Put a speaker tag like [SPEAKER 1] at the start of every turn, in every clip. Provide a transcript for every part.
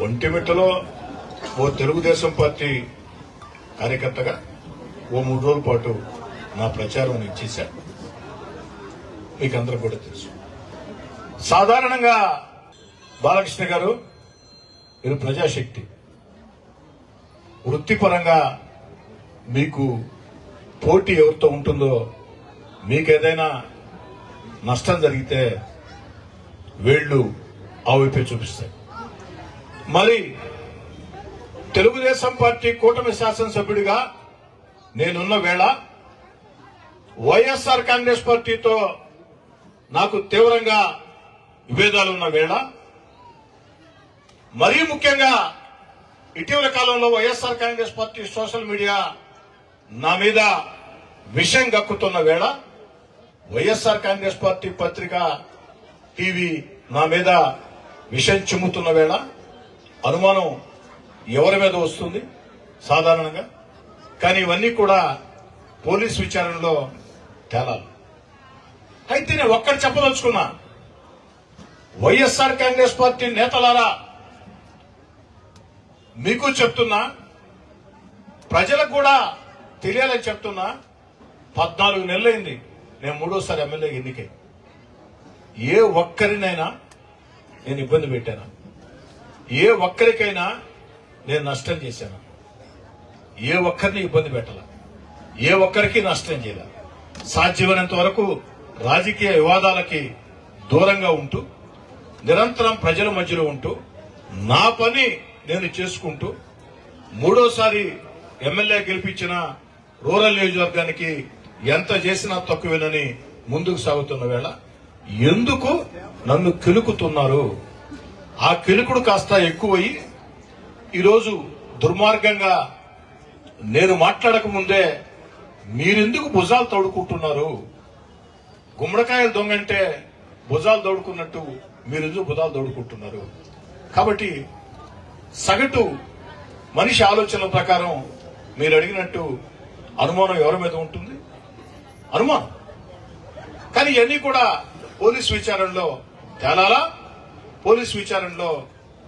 [SPEAKER 1] ఒంటిమిట్టలో ఓ Telugu Desam party కార్యకర్తగా ఓ 3 రోజుల పాటు నా ప్రచారం ఇచ్చేశాను. మీకు అందరూ కూడా తెలుసు. సాధారణంగా బాలకృష్ణ గారు మీరు ప్రజాశక్తి, వృత్తిపరంగా మీకు పోటీ ఎవరితో ఉంటుందో, మీకు ఏదైనా నష్టం జరిగితే వేళ్లు ఆ వైపే చూపిస్తాయి. మరి తెలుగుదేశం పార్టీ కూటమి శాసనసభ్యుడిగా నేనున్న వేళ వైఎస్ఆర్ కాంగ్రెస్ పార్టీతో నాకు తీవ్రంగా విభేదాలు ఉన్న వేళ, మరీ ముఖ్యంగా ఇటీవల కాలంలో YSR Congress party social media నా మీద విషం గక్కుతున్న వేళ, వైఎస్ఆర్ కాంగ్రెస్ పార్టీ పత్రిక టీవీ నా మీద విషం చిమ్ముతున్న వేళ అనుమానం ఎవరి మీద వస్తుంది సాధారణంగా. కానీ ఇవన్నీ కూడా పోలీస్ విచారణలో తేలాలి. అయితే నేను ఒక్కటి చెప్పదలుచుకున్నా, వైఎస్ఆర్ కాంగ్రెస్ పార్టీ నేతలారా మీకు చెప్తున్నా, ప్రజలకు కూడా తెలియాలని చెప్తున్నా, 14 నెలలైంది నేను 3వ ఎమ్మెల్యే ఎన్నికై. ఏ ఒక్కరినైనా నేను ఇబ్బంది పెట్టాను? ఏ ఒక్కరికైనా నేను నష్టం చేశాను? ఏ ఒక్కరిని ఇబ్బంది పెట్టాల, ఏ ఒక్కరికి నష్టం చేయాల. సాధ్యమైనంత వరకు రాజకీయ వివాదాలకి దూరంగా ఉంటూ, నిరంతరం ప్రజల మధ్యలో ఉంటూ, నా పని నేను చేసుకుంటూ, 3వసారి ఎమ్మెల్యే గెలిపించిన రూరల్ నియోజకవర్గానికి ఎంత చేసినా తక్కువేనని ముందుకు సాగుతున్న వేళ ఎందుకు నన్ను కిలుకుతున్నారు? ఆ కిలుకుడు కాస్త ఎక్కువయ్యి ఈరోజు దుర్మార్గంగా నేను మాట్లాడక ముందే మీరెందుకు భుజాలు తోడుకుంటున్నారు? గుమ్మడికాయలు దొంగంటే భుజాలు తోడుకున్నట్టు మీరెందుకు భుజాలు తోడుకుంటున్నారు? కాబట్టి సగటు మనిషి ఆలోచనల ప్రకారం మీరు అడిగినట్టు అనుమానం ఎవరి మీద ఉంటుంది? అనుమానం. కానీ ఇవన్నీ కూడా పోలీసు విచారణలో తేలాలా, పోలీసు విచారణలో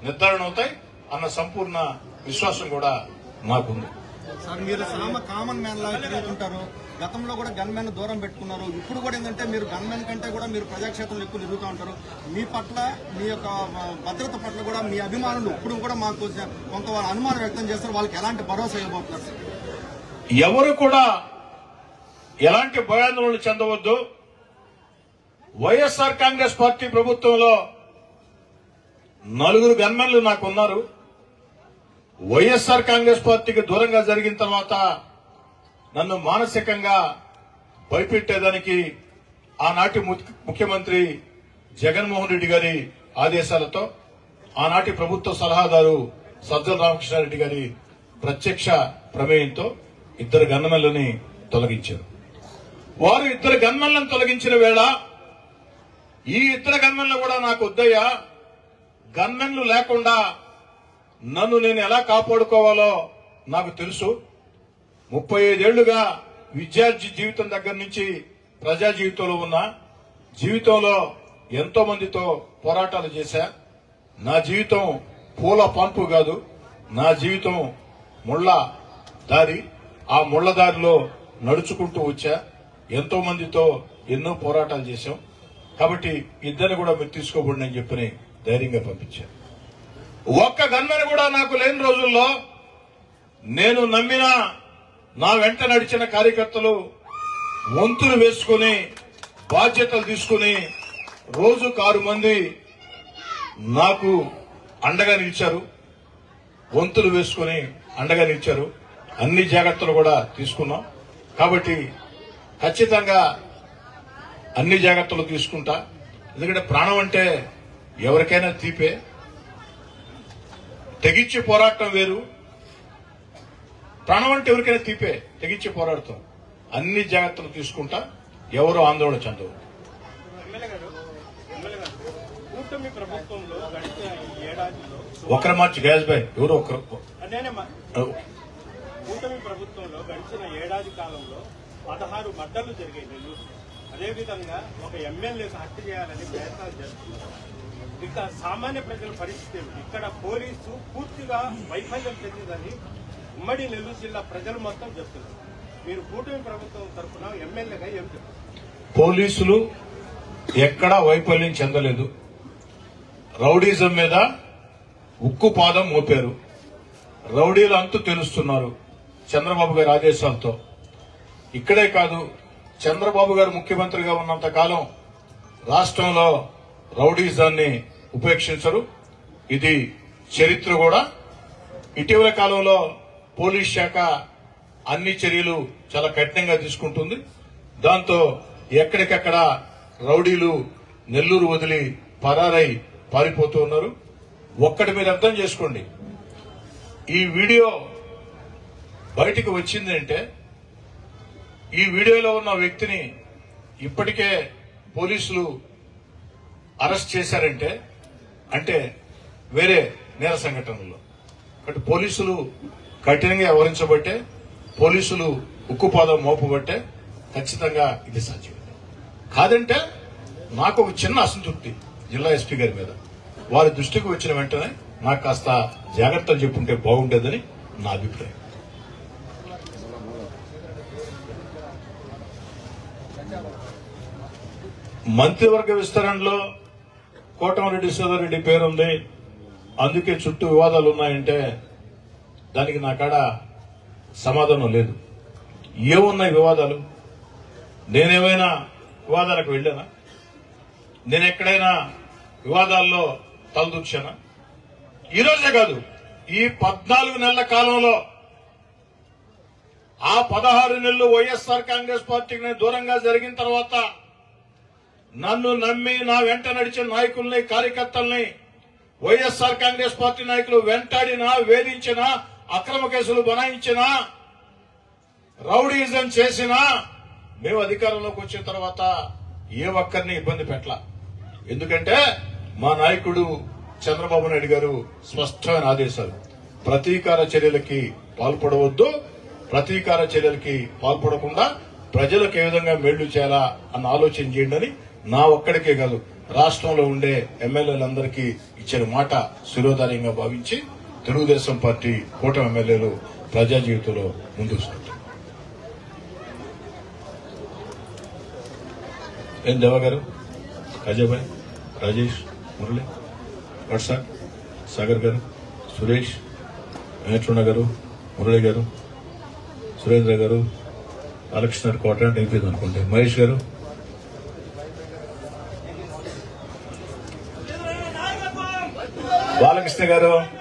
[SPEAKER 1] నిర్ధారణ అవుతాయి అన్న సంపూర్ణ విశ్వాసం కూడా నాకుంది.
[SPEAKER 2] సార్, మీరు కామన్ మ్యాన్ లాగా తిరుగుతుంటారు. గతంలో కూడా గన్ మ్యాన్ దూరం పెట్టుకున్నారు. ఇప్పుడు కూడా ఏంటంటే మీరు గన్ మ్యాన్ కంటే కూడా మీరు ప్రజాక్షేత్రంలో ఎక్కువ తిరుగుతూ ఉంటారు. మీ పట్ల, మీ యొక్క భద్రత పట్ల కూడా మీ అభిమానులు ఇప్పుడు కూడా మాకు కొంత అనుమానం వ్యక్తం చేస్తారు. వాళ్ళకి ఎలాంటి భరోసా ఇవ్వబోతున్నారు సార్?
[SPEAKER 1] ఎవరు కూడా ఎలాంటి భయాందోళనలు చెందవద్దు. వైఎస్ఆర్ కాంగ్రెస్ పార్టీ ప్రభుత్వంలో 4 గన్మెన్లు నాకున్నారు. వైఎస్ఆర్ కాంగ్రెస్ పార్టీకి దూరంగా జరిగిన తర్వాత నన్ను మానసికంగా భయపెట్టేదానికి ఆనాటి ముఖ్యమంత్రి జగన్మోహన్ రెడ్డి గారి ఆదేశాలతో, ఆనాటి ప్రభుత్వ సలహాదారు సజ్జల రామకృష్ణారెడ్డి గారి ప్రత్యక్ష ప్రమేయంతో 2 గన్మెన్లని తొలగించారు. వారు 2 గన్మెన్లను తొలగించిన వేళ ఈ 2 గన్మెన్లు కూడా నాకు వద్దయ్యా, గన్మెన్లు లేకుండా నన్ను నేను ఎలా కాపాడుకోవాలో నాకు తెలుసు. 35 ఏళ్లుగా విద్యార్థి జీవితం దగ్గర నుంచి ప్రజా జీవితంలో ఉన్న జీవితంలో ఎంతో మందితో పోరాటాలు చేశా. నా జీవితం పూల పంపు కాదు, నా జీవితం ముళ్ళ దారి. ఆ ముళ్ళ దారిలో నడుచుకుంటూ వచ్చా. ఎంతో మందితో ఎన్నో పోరాటాలు చేశాం. కాబట్టి 2 కూడా మీరు తీసుకోబడి అని చెప్పని ధైర్యంగా పంపించాను. ఒక్క గన్మెన్ కూడా నాకు లేని రోజుల్లో నేను నమ్మిన నా వెంట నడిచిన కార్యకర్తలు వంతులు వేసుకుని బాధ్యతలు తీసుకుని రోజుకు 6 మంది నాకు అండగా నిలిచారు. వంతులు వేసుకుని అండగా నిలిచారు. అన్ని జాగ్రత్తలు కూడా తీసుకున్నాం. కాబట్టి ఖచ్చితంగా అన్ని జాగ్రత్తలు తీసుకుంటా. ఎందుకంటే ప్రాణం అంటే ఎవరికైనా తీపే. తెగించి పోరాటం వేరు, ప్రాణం అంటే ఎవరికైనా తీపే. తెగించి పోరాడతాం. అన్ని జాగ్రత్తలు తీసుకుంటా. ఎవరు ఆందోళన చెందవు. ఒకరి మార్చి గ్యాస్ బై ఎవరు ఒకరు
[SPEAKER 3] కూటమి ప్రభుత్వంలో గడిచిన ఏడాది కాలంలో 16 మర్డర్లు జరిగాయి. అదేవిధంగా ఒక ఎమ్మెల్యేకు హత్య చేయాలని ప్రయత్నాలు చేస్తున్నారు. ఇక సామాన్య ప్రజల పరిస్థితి ఏమిటి? ఇక్కడ పోలీసు పూర్తిగా వైఫల్యం చెందిందని ఉమ్మడి నెల్లూరు జిల్లా ప్రజలు మొత్తం చెప్తున్నారు. మీరు కూటమి ప్రభుత్వం తరఫున ఎమ్మెల్యేగా ఏం చెప్తారు?
[SPEAKER 1] పోలీసులు ఎక్కడా వైఫల్యం చెందలేదు. రౌడీజం మీద ఉక్కు పాదం మోపారు. రౌడీలు అంతు తెలుస్తున్నారు చంద్రబాబు గారి ఆదేశాలతో. ఇక్కడే కాదు, చంద్రబాబు గారు ముఖ్యమంత్రిగా ఉన్నంత కాలం రాష్ట్రంలో రౌడీజాన్ని ఉపేక్షించరు. ఇది చరిత్ర కూడా. ఇటీవల కాలంలో పోలీస్ శాఖ అన్ని చర్యలు చాలా కఠినంగా తీసుకుంటుంది. దాంతో ఎక్కడికక్కడ రౌడీలు నెల్లూరు వదిలి పరారై పారిపోతూ ఉన్నారు. ఒక్కటి మీరు అర్థం చేసుకోండి, ఈ వీడియో బయటికి వచ్చింది అంటే ఈ వీడియోలో ఉన్న వ్యక్తిని ఇప్పటికే పోలీసులు అరెస్ట్ చేశారంటే అంటే వేరే నేర సంఘటనలో. కాబట్టి పోలీసులు కఠినంగా వ్యవహరించబట్టే, పోలీసులు ఉక్కుపాదం మోపబట్టే ఖచ్చితంగా ఇది సాధ్యం. కాదంటే నాకు ఒక చిన్న అసంతృప్తి జిల్లా ఎస్పీ గారి మీద. వారి దృష్టికి వచ్చిన వెంటనే నాకు కాస్త జాగ్రత్తలు చెప్పుంటే బాగుండేదని నా అభిప్రాయం. మంత్రివర్గ విస్తరణలో కోటమిరెడ్డి సోదరెడ్డి పేరుంది, అందుకే చుట్టూ వివాదాలు ఉన్నాయంటే దానికి నా కాడ సమాధానం లేదు. ఏమున్నాయి వివాదాలు? నేనేమైనా వివాదాలకు వెళ్ళానా? నేను ఎక్కడైనా వివాదాల్లో తలదూర్చానా? ఈ రోజే కాదు, ఈ 14 నెలల కాలంలో ఆ 16 నెలలు వైఎస్ఆర్ కాంగ్రెస్ పార్టీకి దూరంగా జరిగిన తర్వాత నన్ను నమ్మి నా వెంట నడిచిన నాయకుల్ని, కార్యకర్తల్ని వైఎస్ఆర్ కాంగ్రెస్ పార్టీ నాయకులు వెంటాడినా, వేధించినా, అక్రమ కేసులు బనాయించినా, రౌడీజం చేసినా మేము అధికారంలోకి వచ్చిన తర్వాత ఏ ఒక్కరిని ఇబ్బంది పెట్టలా. ఎందుకంటే మా నాయకుడు చంద్రబాబు నాయుడు గారు స్పష్టమైన ఆదేశాలు, ప్రతీకార చర్యలకి పాల్పడవద్దు, ప్రతీకార చర్యలకి పాల్పడకుండా ప్రజలకు ఏ విధంగా మేళ్లు చేయాలా అన్న ఆలోచన చేయండి అని నా ఒక్కడికే కాదు రాష్ట్రంలో ఉండే ఎమ్మెల్యేలందరికీ ఇచ్చిన మాట శిరోధార్యంగా భావించి తెలుగుదేశం పార్టీ కూటమి ఎమ్మెల్యేలు ప్రజా జీవితంలో ముందుకు సాగుతారు. ఏం దేవా గారు, అజయ్, రాజేష్, మురళి, వర్ష, సాగర్ గారు, సురేష్, వెంకటరమణ గారు, మురళి గారు, సురేంద్ర గారు, బాలకృష్ణ గారు కోట అయిపోయింది అనుకుంటే, మహేష్ గారు, బాలకృష్ణ గారు,